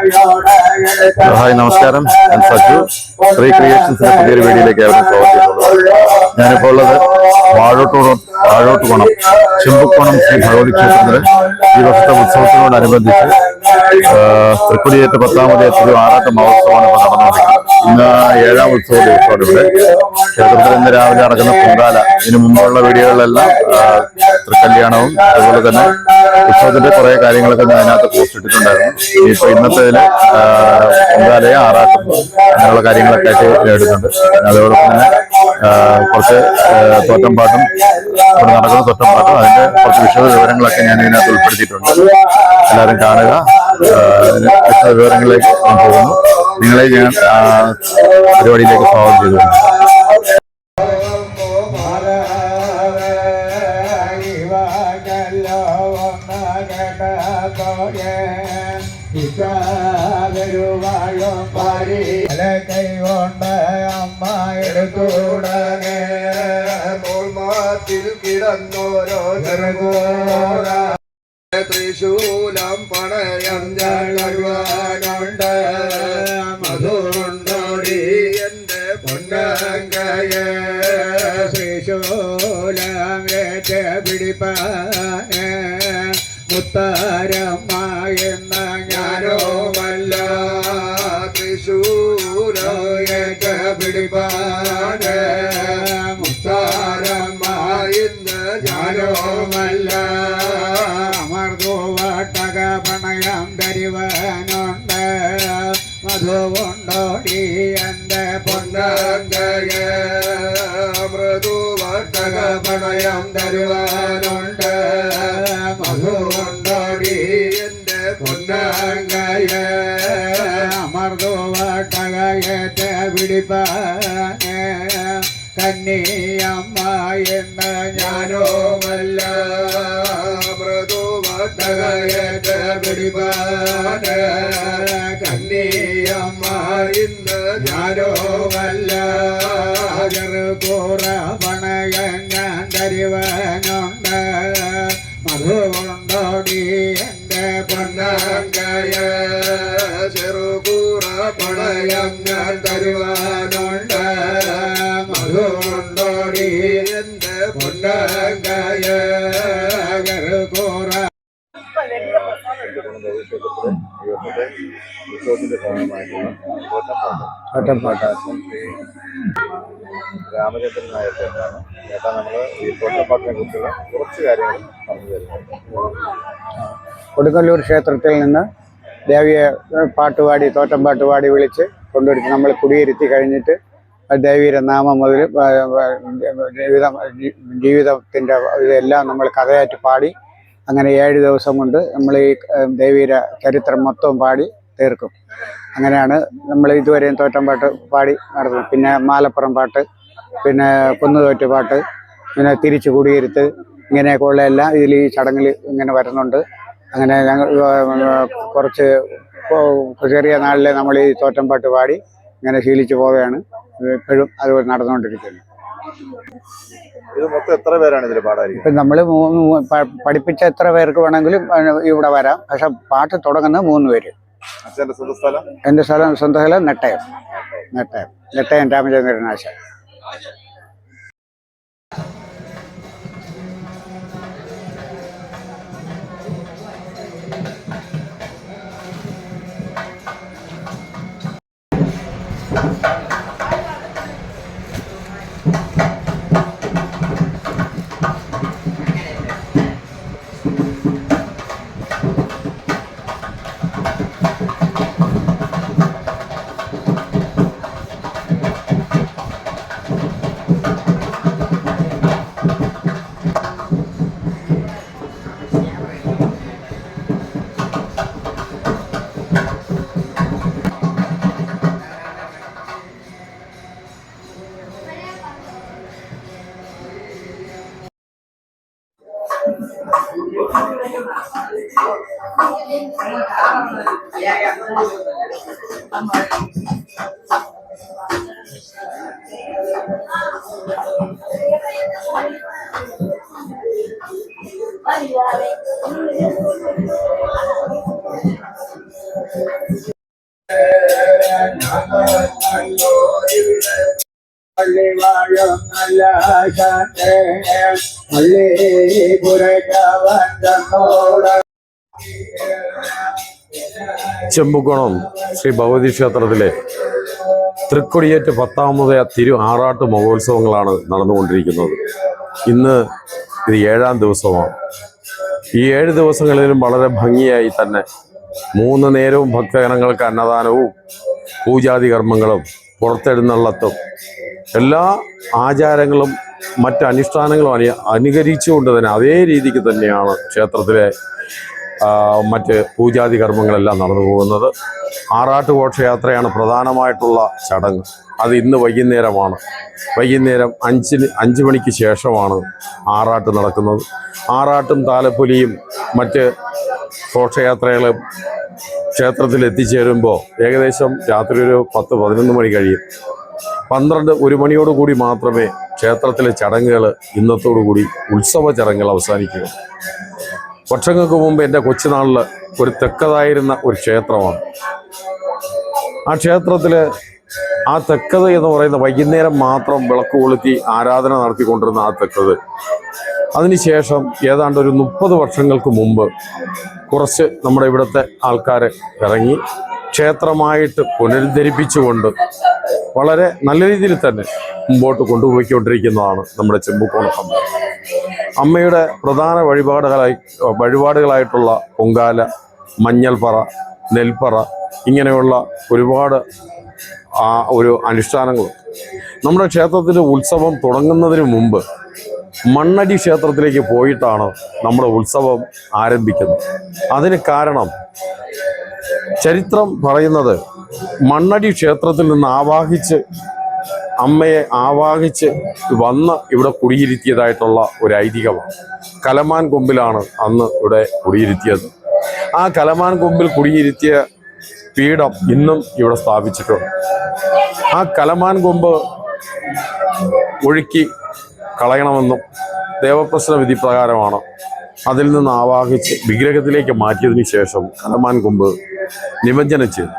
Hi നമസ്കാരം, ഞാൻ സജു. ശ്രീ ക്രിയേഷൻസിന്റെ പുതിയൊരു വീഡിയോയിലേക്ക് ഏവരും സ്വാഗതം ചെയ്യുന്നു. ഞാനിപ്പോൾ ഉള്ളത് വാഴോട്ടുകോണം ചെമ്പുക്കോണം ശ്രീ ഭഗവതി ക്ഷേത്രത്തില് ഈ വർഷത്തെ ഉത്സവത്തിനോടനുബന്ധിച്ച് തൃക്കൊടിയേറ്റ് 10ാമത് തിരു ആറാട്ട് മഹോത്സവമാണ് ഇപ്പോൾ നടന്നുകൊണ്ടിരിക്കുന്നത്. ഇന്ന് 7ാം ഉത്സവ ദിവസമാണ് ഇവിടെ ക്ഷേത്രത്തിൽ. ഇന്ന് രാവിലെ നടക്കുന്ന പൊങ്കാല, ഇതിനു മുമ്പുള്ള വീഡിയോകളിലെല്ലാം തൃക്കല്യാണവും അതുപോലെ തന്നെ ഉത്സവത്തിന്റെ കുറെ കാര്യങ്ങളൊക്കെ ഞാൻ അതിനകത്ത് പോസ്റ്റ് ഇട്ടിട്ടുണ്ടായിരുന്നു. ഇനിയിപ്പോ ഇന്നത്തേതില് പൊങ്കാലയും ആറാട്ടും അങ്ങനെയുള്ള കാര്യങ്ങളൊക്കെ ആയിട്ട് എടുക്കുന്നുണ്ട്. അതോടൊപ്പം തന്നെ കുറച്ച് തോറ്റംപാട്ടും ഇവിടെ നടക്കുന്ന തോറ്റംപാട്ടും അതിന്റെ കുറച്ച് വിശദ വിവരങ്ങളൊക്കെ ഞാൻ ഇതിനകത്ത് ഉൾപ്പെടുത്തിയിട്ടുണ്ട്. എല്ലാവരും കാണുക. വിശദ വിവരങ്ങളിലേക്ക് ഞാൻ പോകുന്നു. നിങ്ങളെ ഞാൻ പരിപാടിയിലേക്ക് സ്വാഗതം ചെയ്തുകൊണ്ട് കൈകൊണ്ട് അമ്മ എടുത്തുടനെ തോൾമാത്തിൽ കിടന്നോരോ ചെറുകോര ത്രിശൂലം പണയം ഞങ്ങളുണ്ട് മധുണ്ടോടി എന്റെ പൊന്നങ്കയെ ത്രിശൂലം ഏറ്റ് പിടിപ്പാന് മുത്താരമ്മ എന്ന ഞാനോമല്ല ത്രിശൂലേറ്റ പിടിപ്പാന് മുത്താരമ്മ ഇന്ന് ഞാനോമല്ല അമർദുവട്ടക പണയം തരുവാനുണ്ട് മധുവുണ്ടോടി എന്റെ പൊന്നങ്കയെ മൃദുവട്ടക പണയം തരുവാനുണ്ട് മധുവുണ്ടോടി എന്റെ പൊന്നങ്കയെ അമർദുവട്ടകയേറ്റ പിടിപ്പാന് കന്നിയമ്മ എന്ന് ഞാനോമല്ല മൃദുവട്ടകയേറ്റ പിടിപ്പാന് കന്നിയമ്മ ഇന്ന് ഞാനോമല്ല ചെറുകൂറ പണയം ഞാൻ തരുവാനുണ്ട് മധുവുണ്ടോടി എന്റെ പൊന്നങ്കയെ ചെറുകൂറ പണയം ഞാൻ തരുവാനുണ്ട് മധുവുണ്ടോടി എന്റെ പൊന്നങ്കയെ ചെറുകൂറ ഉത്സവത്തിന്റെ ഭാഗമായിട്ടുള്ള രാമചന്ദ്രൻ നായർ ചേട്ടനാണ്. ചേട്ടാ, നമ്മൾ ഈ തോറ്റപ്പാട്ടിനെ കുറിച്ചുള്ള കുറച്ച് കാര്യങ്ങൾ പറഞ്ഞു തരുന്നത്. കൊടുങ്ങല്ലൂർ ക്ഷേത്രത്തിൽ നിന്ന് ദേവിയെ പാട്ടുപാടി തോറ്റംപാട്ടുപാടി വിളിച്ച് കൊണ്ടുവരുത്തി നമ്മൾ കുടിയിരുത്തി കഴിഞ്ഞിട്ട് ദേവിയുടെ നാമം മുതൽ ജീവിതത്തിൻ്റെ ഇതെല്ലാം നമ്മൾ കഥയായിട്ട് പാടി അങ്ങനെ 7 ദിവസം കൊണ്ട് നമ്മൾ ഈ ദേവിയുടെ ചരിത്രം മൊത്തം പാടി തീർക്കും. അങ്ങനെയാണ് നമ്മൾ ഇതുവരെയും തോറ്റംപാട്ട് പാടി നടത്തുന്നത്. പിന്നെ മാലപ്പുറം പാട്ട്, പിന്നെ കുന്നുതോറ്റ് പാട്ട്, പിന്നെ തിരിച്ചു കുടിയിരുത്ത്, ഇങ്ങനെയൊക്കെയുള്ള എല്ലാം ഇതിൽ ഈ ചടങ്ങിൽ ഇങ്ങനെ വരുന്നുണ്ട്. അങ്ങനെ ഞങ്ങൾ കുറച്ച് ചെറിയ നാളിലെ നമ്മൾ ഈ തോറ്റംപാട്ട് പാടി ഇങ്ങനെ ശീലിച്ചു പോവുകയാണ്. ഇപ്പോഴും അത് നടന്നുകൊണ്ടിരിക്കുന്നത്. ഇത് മൊത്തം എത്ര പേരാണ് ഇതിൽ പാടായിരിക്കും? ഇപ്പം നമ്മൾ പഠിപ്പിച്ച എത്ര പേർക്ക് വേണമെങ്കിലും ഇവിടെ വരാം. പക്ഷെ പാട്ട് തുടങ്ങുന്നത് 3 പേര്. എൻ്റെ സ്വന്തം സ്ഥലം നെട്ടയം രാമചന്ദ്രനാശാൻ. പള്ളി വാഴും നല്ല പള്ളി പുരക്കോട് ചെമ്പുകുളം ശ്രീ ഭഗവതി ക്ഷേത്രത്തിലെ തൃക്കൊടിയേറ്റ് 10ാമത് തിരു ആറാട്ട് മഹോത്സവങ്ങളാണ് നടന്നുകൊണ്ടിരിക്കുന്നത്. ഇന്ന് ഇത് 7ാം ദിവസമാണ്. ഈ 7 ദിവസങ്ങളിലും വളരെ ഭംഗിയായി തന്നെ 3 നേരവും ഭക്തജനങ്ങൾക്ക് അന്നദാനവും പൂജാതി കർമ്മങ്ങളും പുറത്തെഴുന്നള്ളത്തും എല്ലാ ആചാരങ്ങളും മറ്റ് അനുഷ്ഠാനങ്ങളും അനുകരിച്ചുകൊണ്ട് തന്നെ അതേ രീതിക്ക് തന്നെയാണ് ക്ഷേത്രത്തിലെ മറ്റ് പൂജാതി കർമ്മങ്ങളെല്ലാം നടന്നു പോകുന്നത്. ആറാട്ട് ഘോഷയാത്രയാണ് പ്രധാനമായിട്ടുള്ള ചടങ്ങ്. അത് ഇന്ന് വൈകുന്നേരമാണ്. വൈകുന്നേരം 5 മണിക്ക് ശേഷമാണ് ആറാട്ട് നടക്കുന്നത്. ആറാട്ടും താലപ്പൊലിയും മറ്റ് ഘോഷയാത്രകളും ക്ഷേത്രത്തിൽ എത്തിച്ചേരുമ്പോൾ ഏകദേശം രാത്രി ഒരു 10-11 മണി കഴിയും. 1 മണിയോടുകൂടി മാത്രമേ ക്ഷേത്രത്തിലെ ചടങ്ങുകൾ ഇന്നത്തോടുകൂടി ഉത്സവ ചടങ്ങുകൾ അവസാനിക്കുക. വർഷങ്ങൾക്ക് മുമ്പ് എൻ്റെ കൊച്ചുനാളിൽ ഒരു തെക്കതായിരുന്ന ഒരു ക്ഷേത്രമാണ്. ആ ക്ഷേത്രത്തിൽ ആ തെക്കത് എന്ന് പറയുന്ന വൈകുന്നേരം മാത്രം വിളക്ക് കൊളുത്തി ആരാധന നടത്തിക്കൊണ്ടിരുന്ന ആ തെക്കത് അതിനുശേഷം ഏതാണ്ട് ഒരു 30 വർഷങ്ങൾക്ക് മുമ്പ് കുറച്ച് നമ്മുടെ ഇവിടുത്തെ ആൾക്കാർ ഇറങ്ങി ക്ഷേത്രമായിട്ട് പുനരുദ്ധരിപ്പിച്ചുകൊണ്ട് വളരെ നല്ല രീതിയിൽ തന്നെ മുമ്പോട്ട് കൊണ്ടുപോയിക്കൊണ്ടിരിക്കുന്നതാണ് നമ്മുടെ ചെമ്പുകോണം അമ്മ. അമ്മയുടെ പ്രധാന വഴിപാടുകളായിട്ടുള്ള പൊങ്കാല, മഞ്ഞൾപ്പറ, നെൽപ്പറ ഇങ്ങനെയുള്ള ഒരുപാട് ഒരു അനുഷ്ഠാനങ്ങൾ നമ്മുടെ ക്ഷേത്രത്തിൻ്റെ ഉത്സവം തുടങ്ങുന്നതിന് മുമ്പ് മണ്ണടി ക്ഷേത്രത്തിലേക്ക് പോയിട്ടാണ് നമ്മുടെ ഉത്സവം ആരംഭിക്കുന്നത്. അതിന് കാരണം ചരിത്രം പറയുന്നത് മണ്ണടി ക്ഷേത്രത്തിൽ നിന്ന് അമ്മയെ ആവാഹിച്ച് വന്ന് ഇവിടെ കുടിയിരുത്തിയതായിട്ടുള്ള ഒരു ഐതിഹ്യമാണ്. കലമാൻ കൊമ്പിലാണ് അന്ന് ഇവിടെ കുടിയിരുത്തിയത്. ആ കലമാൻ കൊമ്പിൽ കുടിയിരുത്തിയ പീഠം ഇന്നും ഇവിടെ സ്ഥാപിച്ചിട്ടുണ്ട്. ആ കലമാൻ കൊമ്പ് ഒഴുക്കി കളയണമെന്നും ദേവപ്രശ്ന വിധി പ്രകാരമാണ് അതിൽ നിന്ന് ആവാഹിച്ച് വിഗ്രഹത്തിലേക്ക് മാറ്റിയതിനു ശേഷം കലമാൻ കൊമ്പ് നിമജ്ജനം ചെയ്തു.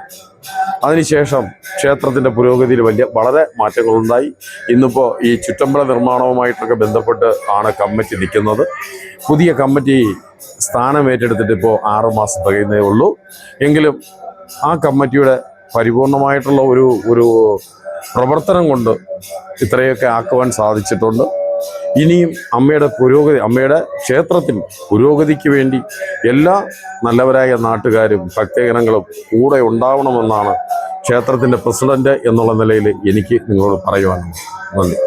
അതിനുശേഷം ക്ഷേത്രത്തിൻ്റെ പുരോഗതിയിൽ വളരെ മാറ്റങ്ങളുണ്ടായി. ഇന്നിപ്പോൾ ഈ ചുറ്റമ്പല നിർമ്മാണവുമായിട്ടൊക്കെ ബന്ധപ്പെട്ട് ആണ് കമ്മിറ്റി നിൽക്കുന്നത്. പുതിയ കമ്മിറ്റി സ്ഥാനമേറ്റെടുത്തിട്ട് ഇപ്പോൾ 6 മാസം തികയുന്നേ ഉള്ളൂ. എങ്കിലും ആ കമ്മിറ്റിയുടെ പരിപൂർണമായിട്ടുള്ള ഒരു പ്രവർത്തനം കൊണ്ട് ഇത്രയൊക്കെ ആക്കുവാൻ സാധിച്ചിട്ടുണ്ട്. ഇനിയും അമ്മയുടെ ക്ഷേത്രത്തിൽ പുരോഗതിക്ക് വേണ്ടി എല്ലാ നല്ലവരായ നാട്ടുകാരും ഭക്തജനങ്ങളും കൂടെ ഉണ്ടാവണമെന്നാണ് ക്ഷേത്രത്തിൻ്റെ പ്രസിഡന്റ് എന്നുള്ള നിലയിൽ എനിക്ക് നിങ്ങളോട് പറയുവാനുള്ളത്. നന്ദി.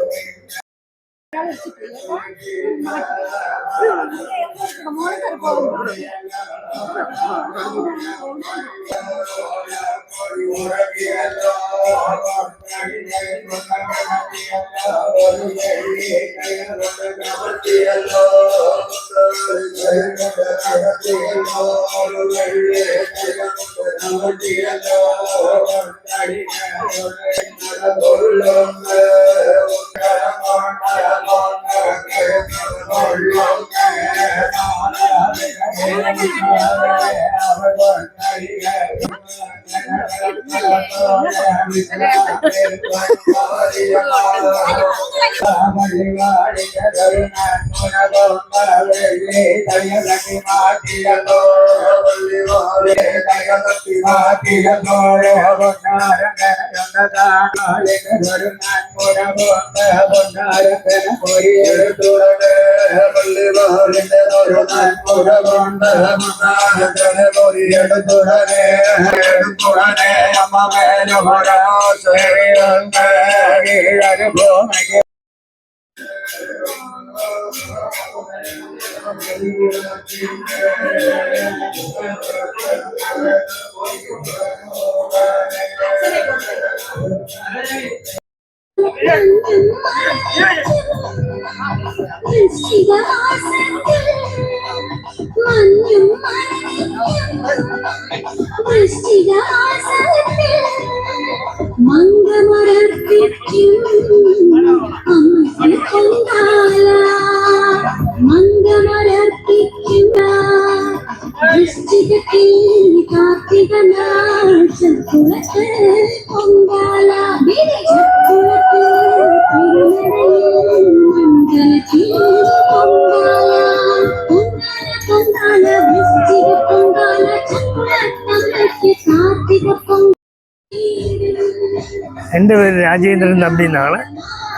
എൻ്റെ പേര് രാജേന്ദ്രൻ തമ്പി എന്നാണ്.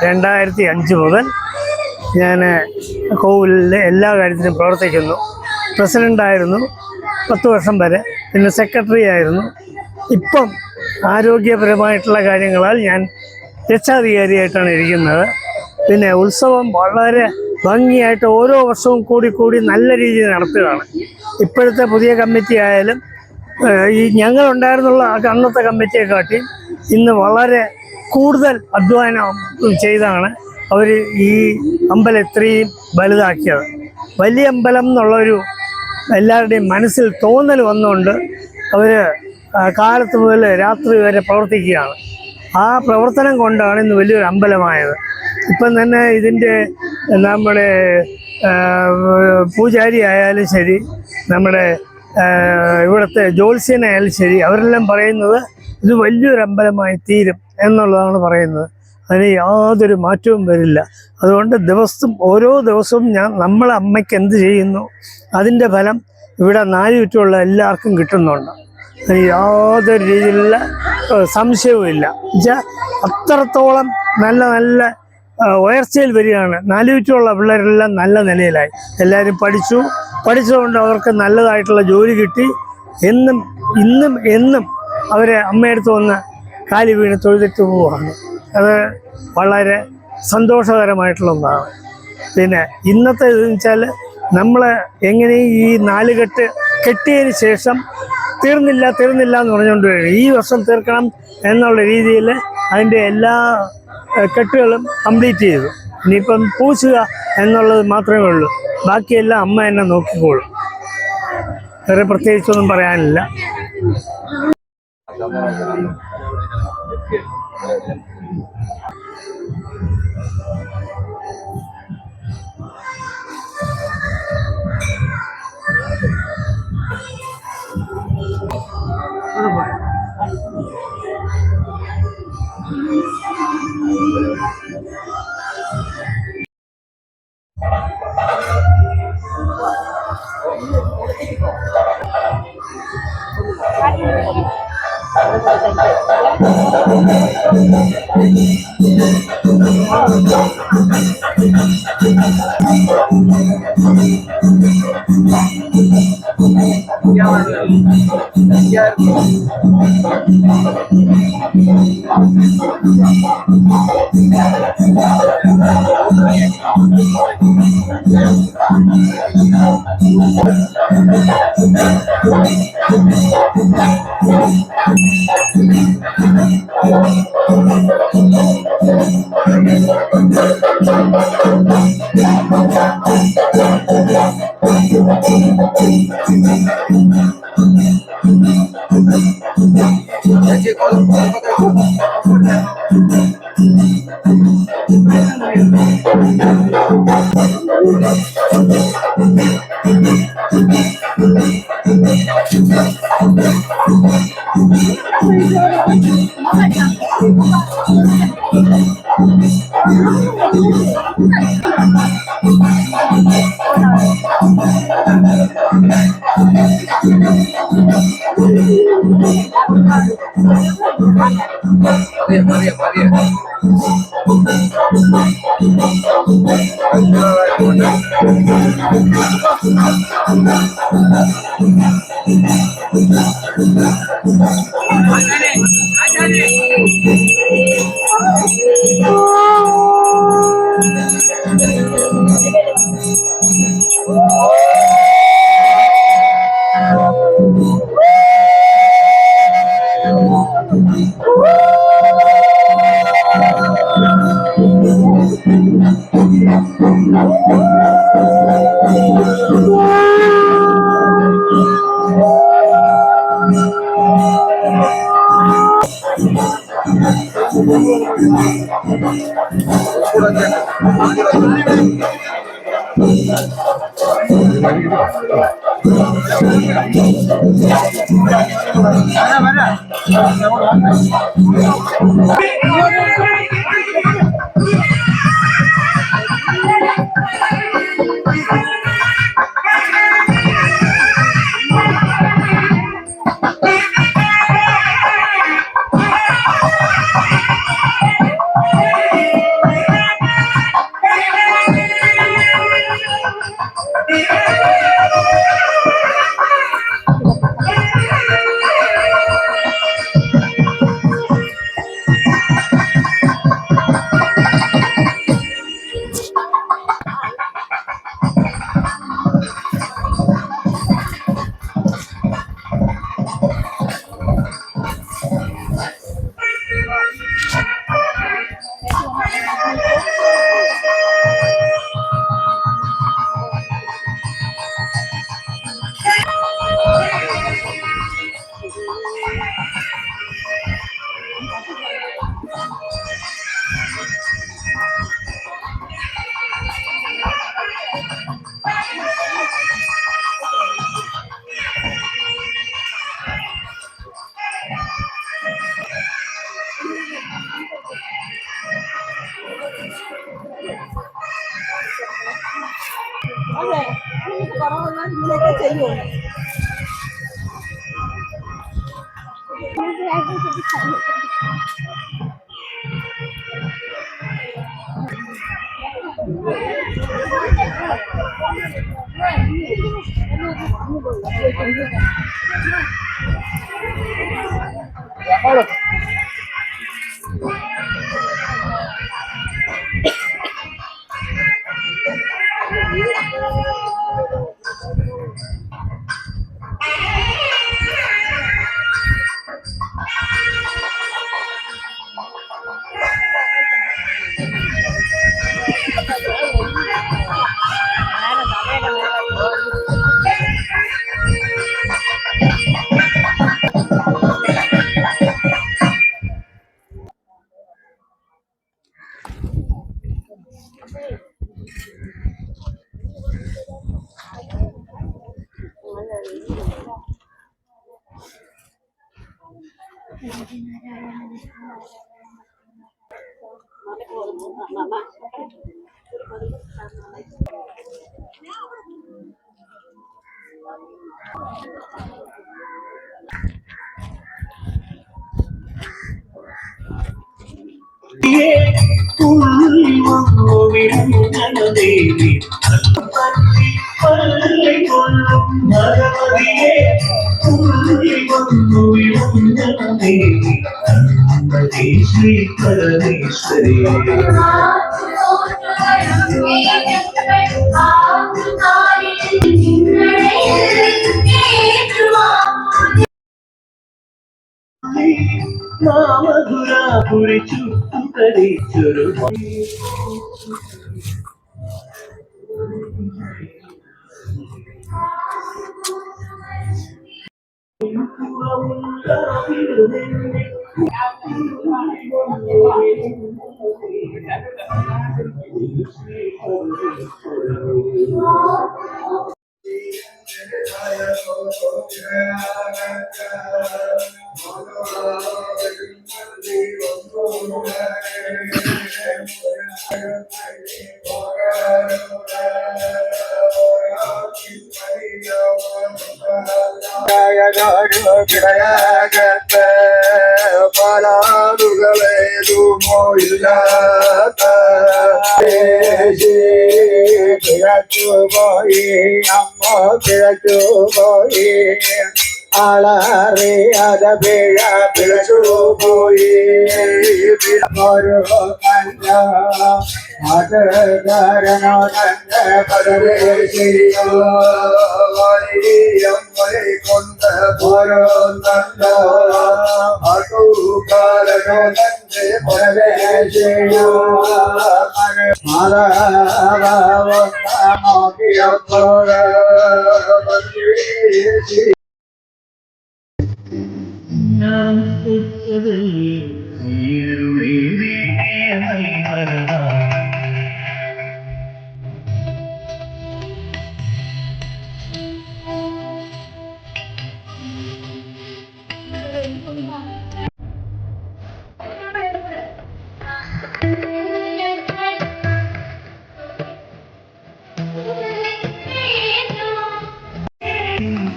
2005 മുതൽ ഞാൻ കോവിലിലെ എല്ലാ കാര്യത്തിനും പ്രവർത്തിക്കുന്നു. പ്രസിഡൻ്റായിരുന്നു 10 വർഷം വരെ, പിന്നെ സെക്രട്ടറി ആയിരുന്നു. ഇപ്പം ആരോഗ്യപരമായിട്ടുള്ള കാര്യങ്ങളാൽ ഞാൻ രക്ഷാധികാരിയായിട്ടാണ് ഇരിക്കുന്നത്. പിന്നെ ഉത്സവം വളരെ ഭംഗിയായിട്ട് ഓരോ വർഷവും കൂടി നല്ല രീതിയിൽ നടത്തുകയാണ്. ഇപ്പോഴത്തെ പുതിയ കമ്മിറ്റി ആയാലും ഈ ഞങ്ങളുണ്ടായിരുന്നുള്ള അന്നത്തെ കമ്മിറ്റിയെക്കാട്ടി ഇന്ന് വളരെ കൂടുതൽ അധ്വാനം ചെയ്താണ് അവർ ഈ അമ്പലം ഇത്രയും വലുതാക്കിയത്. വലിയ അമ്പലം എന്നുള്ളൊരു എല്ലാവരുടെയും മനസ്സിൽ തോന്നൽ വന്നുകൊണ്ട് അവർ കാലത്ത് മുതൽ രാത്രി വരെ പ്രവർത്തിക്കുകയാണ്. ആ പ്രവർത്തനം കൊണ്ടാണ് ഇന്ന് വലിയൊരു അമ്പലമായത്. ഇപ്പം തന്നെ ഇതിൻ്റെ നമ്മുടെ പൂജാരി ആയാലും ശരി, നമ്മുടെ ഇവിടുത്തെ ജ്യോത്സ്യനായാലും ശരി, അവരെല്ലാം പറയുന്നത് ഇത് വലിയൊരു അമ്പലമായി തീരും എന്നുള്ളതാണ് പറയുന്നത്. അതിന് യാതൊരു മാറ്റവും വരില്ല. അതുകൊണ്ട് ഓരോ ദിവസവും നമ്മളെ അമ്മയ്ക്ക് എന്ത് ചെയ്യുന്നു അതിൻ്റെ ഫലം ഇവിടെ 4 ചുറ്റുമുള്ള എല്ലാവർക്കും കിട്ടുന്നുണ്ട്. അതിന് യാതൊരു രീതിയിലുള്ള സംശയവും ഇല്ല. എന്നുവെച്ചാൽ അത്രത്തോളം നല്ല ഉയർച്ചയിൽ വരികയാണ്. 4 ചുറ്റുമുള്ള പിള്ളേരെല്ലാം നല്ല നിലയിലായി. എല്ലാവരും പഠിച്ചതുകൊണ്ട് അവർക്ക് നല്ലതായിട്ടുള്ള ജോലി കിട്ടി. എന്നും അവരെ അമ്മയെടുത്ത് വന്ന് കാലി വീണ് തൊഴുതിട്ട് പോവുകയാണ്. അത് വളരെ സന്തോഷകരമായിട്ടുള്ള ഒന്നാണ്. പിന്നെ ഇന്നത്തെ ഇതെന്ന് വെച്ചാൽ നമ്മൾ എങ്ങനെ ഈ 4 കെട്ട് കെട്ടിയതിന് ശേഷം തീർന്നില്ല എന്ന് പറഞ്ഞുകൊണ്ട് ഈ വർഷം തീർക്കണം എന്നുള്ള രീതിയിൽ അതിൻ്റെ എല്ലാ കെട്ടുകളും കംപ്ലീറ്റ് ചെയ്തു. ഇനിയിപ്പം പൂശുക എന്നുള്ളത് മാത്രമേ ഉള്ളൂ. ബാക്കിയെല്ലാം അമ്മ എന്നെ നോക്കിക്കോളും. വേറെ പ്രത്യേകിച്ചൊന്നും പറയാനില്ല. അതെ നിങ്ങൾക്ക് കുറവുള്ള ഇങ്ങനെയൊക്കെ ചെയ്യുള്ളൂ. ശ്രീ പരമേശ്വരി മധുരാപുരി ചുട്ടുകരിച്ചൊരു പലാതുകളേതുമോ ഇല്ലാത്ത കിഴച്ചുപോയി അമ്മ കിഴച്ചുപോയി ആളറിയാതെ പിഴച്ചുപോയി ഒരു നല്ല നാട്ടുകാരനോ തന്നെ പരദേശിയോ കൊണ്ട് പോരുന്നല്ലോ നാട്ടുകാരനോ തന്നെ പരദേശിയോ നോക്കിയപ്പോൾ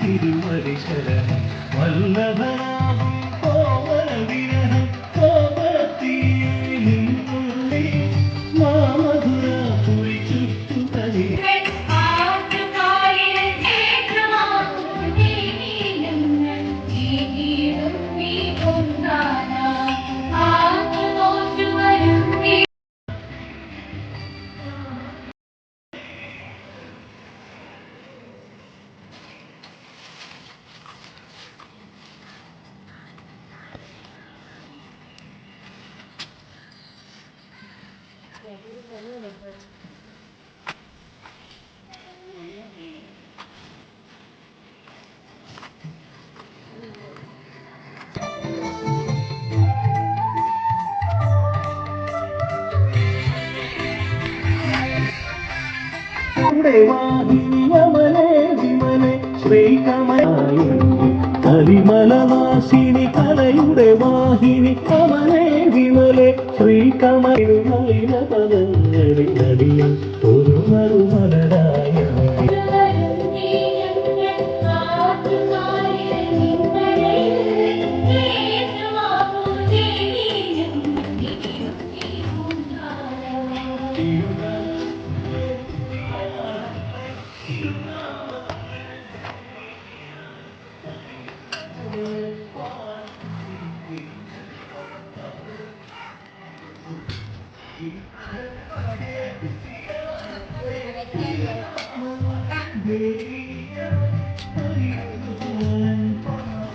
തിരുവരിശരണം വല്ലഭനാകും കോമല വിരഹം കോമളത്തീയിൽ നിന്നുള്ളി മാമധുര പുരി ചുറ്റുതലി വാഹിനിയമലേ വിമലേ ശ്രീകമലായി കലിമലവാസിനി കലയുടെ വാഹിനി കമലേ വിമലേ ശ്രീകമല പദങ്ങളിൽ അടിയിൽ ഒരു മറുമലരായ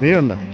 നീ ഉണ്ട്